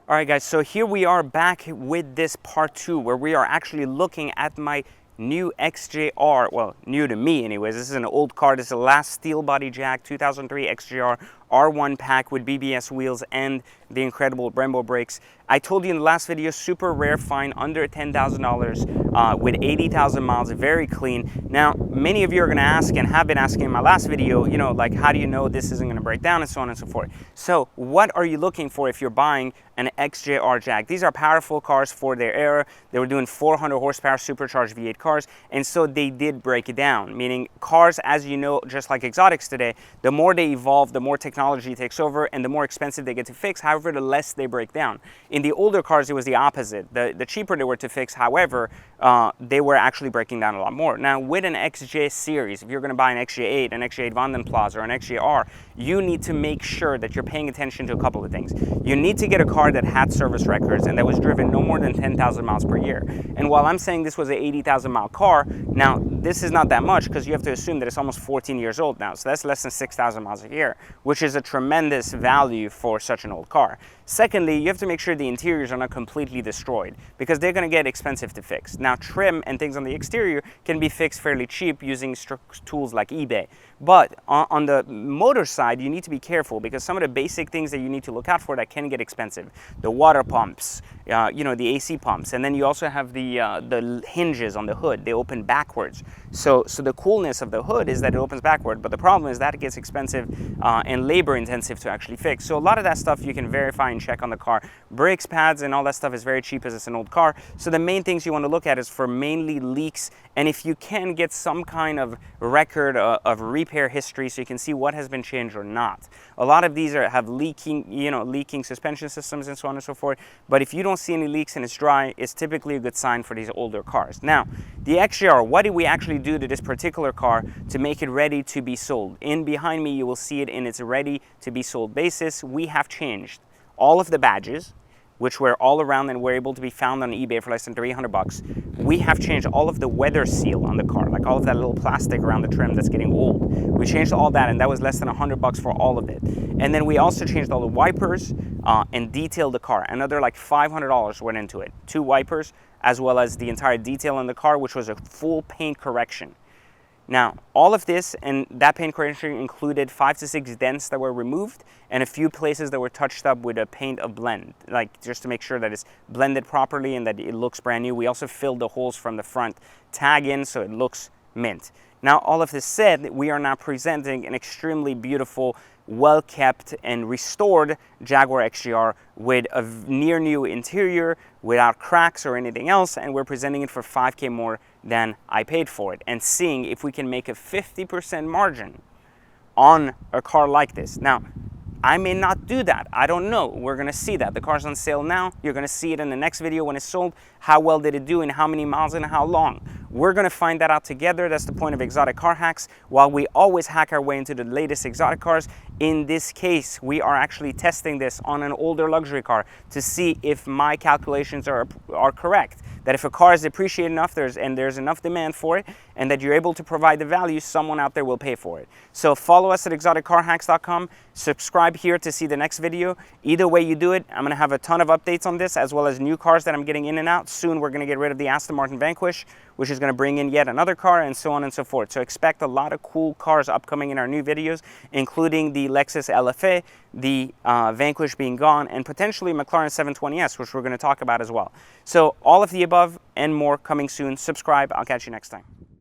All right, guys, so here we are back with this part 2 where we are actually looking at my new XJR. Well, new to me anyways. This is an old car. This is the last steel body Jag 2003 XJR R1 pack with BBS wheels and the incredible Brembo brakes. I told you in the last video, super rare find, under $10,000 with 80,000 miles, very clean. Now, many of you are going to ask, and have been asking in my last video, you know, like, how do you know this isn't going to break down, and so on and so forth. So what are you looking for if you're buying an XJR Jag? These are powerful cars for their era. They were doing 400 horsepower supercharged V8 cars, and so they did break it down, meaning cars, as you know, just like exotics today, the more they evolve, the more technology takes over, and the more expensive they get to fix. However, the less they break down. In the older cars, it was the opposite. The cheaper they were to fix, however, they were actually breaking down a lot more. Now, with an XJ series, if you're going to buy an XJ8, an XJ8 Vandenplaza, or an XJR, you need to make sure that you're paying attention to a couple of things. You need to get a car that had service records and that was driven no more than 10,000 miles per year. And while I'm saying this was an 80,000 mile car, now this is not that much because you have to assume that it's almost 14 years old now. So that's less than 6,000 miles a year, which is a tremendous value for such an old car. Secondly, you have to make sure the interiors are not completely destroyed because they're going to get expensive to fix. Now, trim and things on the exterior can be fixed fairly cheap using tools like eBay. But on the motor side, you need to be careful because some of the basic things that you need to look out for that can get expensive. The water pumps, you know, the AC pumps, and then you also have the hinges on the hood. They open backwards. So the coolness of the hood is that it opens backward, but the problem is that it gets expensive and labor intensive to actually fix. So a lot of that stuff you can verify and check on the car. Brakes, pads, and all that stuff is very cheap as it's an old car. So the main things you want to look at is for mainly leaks, and if you can get some kind of record of repair history so you can see what has been changed or not. A lot of these have leaking suspension systems and so on and so forth, but if you don't see any leaks and it's dry, it's typically a good sign for these older cars. Now, the XJR, what did we actually do to this particular car to make it ready to be sold? In behind me, you will see it in its ready to be sold basis. We have changed all of the badges, which were all around and were able to be found on eBay for less than 300 bucks. We have changed all of the weather seal on the car, like all of that little plastic around the trim that's getting old. We changed all that, and that was less than 100 bucks for all of it. And then we also changed all the wipers and detailed the car. Another like $500 went into it. 2 wipers, as well as the entire detail on the car, which was a full paint correction. Now, all of this and that paint correction included 5 to 6 dents that were removed and a few places that were touched up with a paint of blend, like just to make sure that it's blended properly and that it looks brand new. We also filled the holes from the front tag in so it looks mint. Now, all of this said, we are now presenting an extremely beautiful, well-kept and restored Jaguar XJR with a near new interior without cracks or anything else, and we're presenting it for $5K more than I paid for it, and seeing if we can make a 50% margin on a car like this. Now, I may not do that. I don't know. We're going to see that. The car's on sale now. You're going to see it in the next video when it's sold. How well did it do and how many miles and how long? We're going to find that out together. That's the point of Exotic Car Hacks. While we always hack our way into the latest exotic cars, in this case, we are actually testing this on an older luxury car to see if my calculations are correct. That if a car is appreciated enough there's enough demand for it and that you're able to provide the value, someone out there will pay for it. So follow us at exoticcarhacks.com. Subscribe here to see the next video. Either way you do it, I'm going to have a ton of updates on this as well as new cars that I'm getting in and out. Soon we're going to get rid of the Aston Martin Vanquish, which is going to bring in yet another car and so on and so forth. So expect a lot of cool cars upcoming in our new videos, including the Lexus LFA, the Vanquish being gone, and potentially McLaren 720S, which we're going to talk about as well. So all of the above and more coming soon. Subscribe. I'll catch you next time.